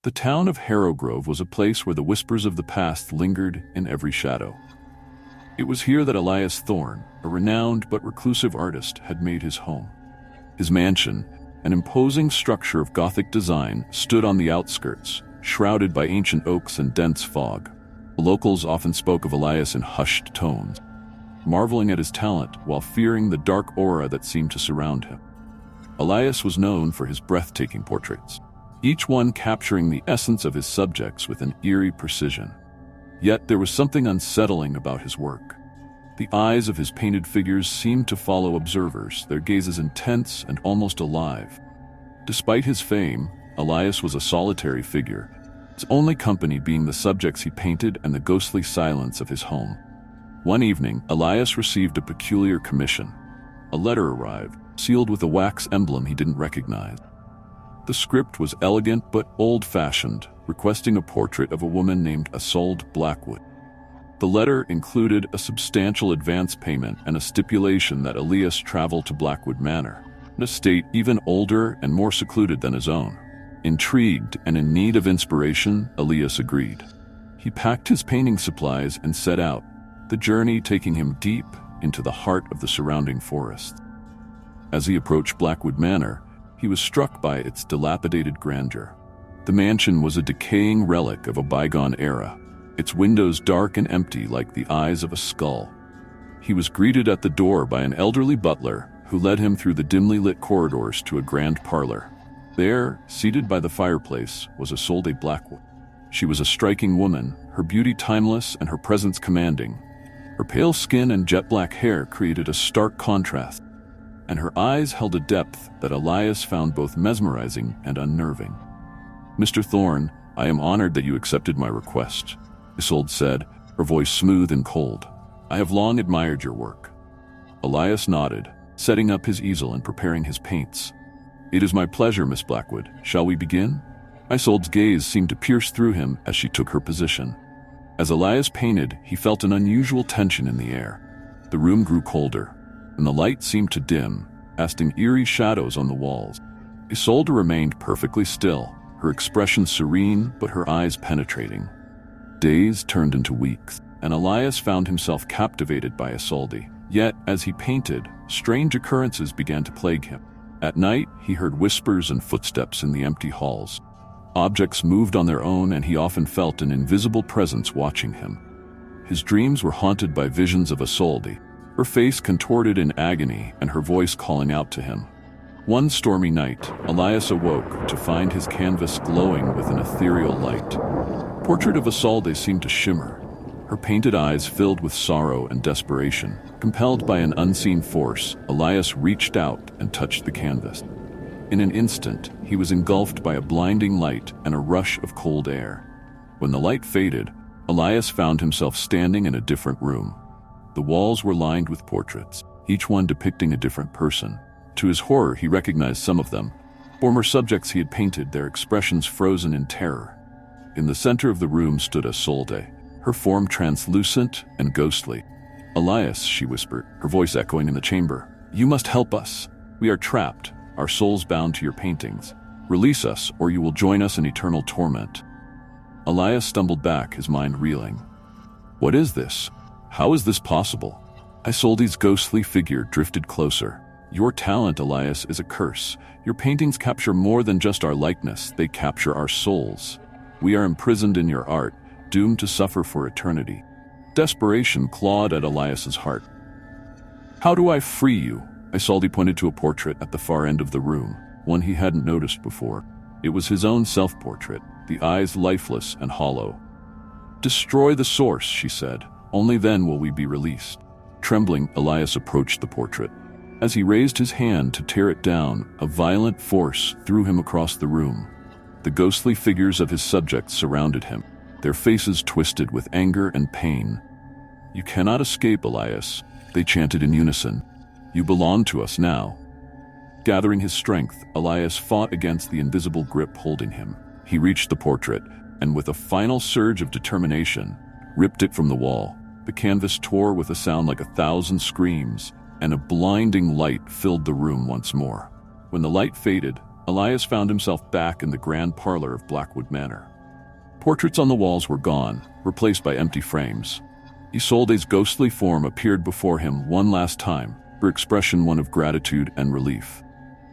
The town of Harrowgrove was a place where the whispers of the past lingered in every shadow. It was here that Elias Thorne, a renowned but reclusive artist, had made his home. His mansion, an imposing structure of Gothic design, stood on the outskirts, shrouded by ancient oaks and dense fog. The locals often spoke of Elias in hushed tones, marveling at his talent while fearing the dark aura that seemed to surround him. Elias was known for his breathtaking portraits, each one capturing the essence of his subjects with an eerie precision. Yet there was something unsettling about his work. The eyes of his painted figures seemed to follow observers, their gazes intense and almost alive. Despite his fame, Elias was a solitary figure, his only company being the subjects he painted and the ghostly silence of his home. One evening, Elias received a peculiar commission. A letter arrived, sealed with a wax emblem he didn't recognize. The script was elegant but old-fashioned, requesting a portrait of a woman named Isolde Blackwood. The letter included a substantial advance payment and a stipulation that Elias travel to Blackwood Manor, an estate even older and more secluded than his own. Intrigued and in need of inspiration, Elias agreed. He packed his painting supplies and set out, the journey taking him deep into the heart of the surrounding forest. As he approached Blackwood Manor, he was struck by its dilapidated grandeur. The mansion was a decaying relic of a bygone era, its windows dark and empty like the eyes of a skull. He was greeted at the door by an elderly butler who led him through the dimly lit corridors to a grand parlor. There, seated by the fireplace, was Isolde Blackwood. She was a striking woman, her beauty timeless and her presence commanding. Her pale skin and jet-black hair created a stark contrast, and her eyes held a depth that Elias found both mesmerizing and unnerving. "Mr. Thorne, I am honored that you accepted my request," Isolde said, her voice smooth and cold. "I have long admired your work." Elias nodded, setting up his easel and preparing his paints. "It is my pleasure, Miss Blackwood. Shall we begin?" Isolde's gaze seemed to pierce through him as she took her position. As Elias painted, he felt an unusual tension in the air. The room grew colder, and the light seemed to dim, casting eerie shadows on the walls. Isolde remained perfectly still, her expression serene but her eyes penetrating. Days turned into weeks, and Elias found himself captivated by Isolde. Yet, as he painted, strange occurrences began to plague him. At night, he heard whispers and footsteps in the empty halls. Objects moved on their own, and he often felt an invisible presence watching him. His dreams were haunted by visions of Isolde, her face contorted in agony and her voice calling out to him. One stormy night, Elias awoke to find his canvas glowing with an ethereal light. The portrait of Isolde seemed to shimmer, her painted eyes filled with sorrow and desperation. Compelled by an unseen force, Elias reached out and touched the canvas. In an instant, he was engulfed by a blinding light and a rush of cold air. When the light faded, Elias found himself standing in a different room. The walls were lined with portraits, each one depicting a different person. To his horror, he recognized some of them, former subjects he had painted, their expressions frozen in terror. In the center of the room stood Isolde, her form translucent and ghostly. "Elias," she whispered, her voice echoing in the chamber, "you must help us. We are trapped, our souls bound to your paintings. Release us, or you will join us in eternal torment." Elias stumbled back, his mind reeling. What is this? How is this possible? Isolde's ghostly figure drifted closer. "Your talent, Elias, is a curse. Your paintings capture more than just our likeness, they capture our souls. We are imprisoned in your art, doomed to suffer for eternity." Desperation clawed at Elias's heart. "How do I free you?" Isolde pointed to a portrait at the far end of the room, one he hadn't noticed before. It was his own self-portrait, the eyes lifeless and hollow. "Destroy the source," she said. "Only then will we be released." Trembling, Elias approached the portrait. As he raised his hand to tear it down, a violent force threw him across the room. The ghostly figures of his subjects surrounded him, their faces twisted with anger and pain. "You cannot escape, Elias," they chanted in unison. "You belong to us now." Gathering his strength, Elias fought against the invisible grip holding him. He reached the portrait, and with a final surge of determination, ripped it from the wall. The canvas tore with a sound like 1,000 screams, and a blinding light filled the room once more. When the light faded, Elias found himself back in the grand parlor of Blackwood Manor. Portraits on the walls were gone, replaced by empty frames. Isolde's ghostly form appeared before him one last time, her expression one of gratitude and relief.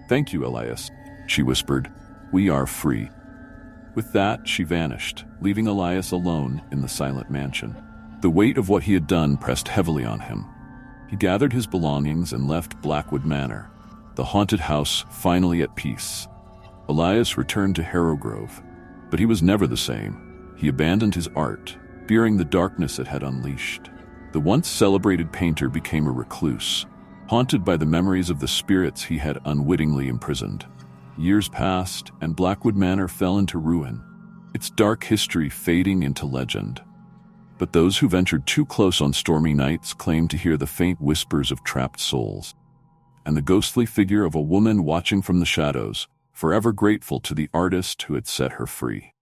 "Thank you, Elias," she whispered. "We are free." With that, she vanished, leaving Elias alone in the silent mansion. The weight of what he had done pressed heavily on him. He gathered his belongings and left Blackwood Manor, the haunted house finally at peace. Elias returned to Harrowgrove, but he was never the same. He abandoned his art, fearing the darkness it had unleashed. The once celebrated painter became a recluse, haunted by the memories of the spirits he had unwittingly imprisoned. Years passed, and Blackwood Manor fell into ruin, its dark history fading into legend. But those who ventured too close on stormy nights claimed to hear the faint whispers of trapped souls, and the ghostly figure of a woman watching from the shadows, forever grateful to the artist who had set her free.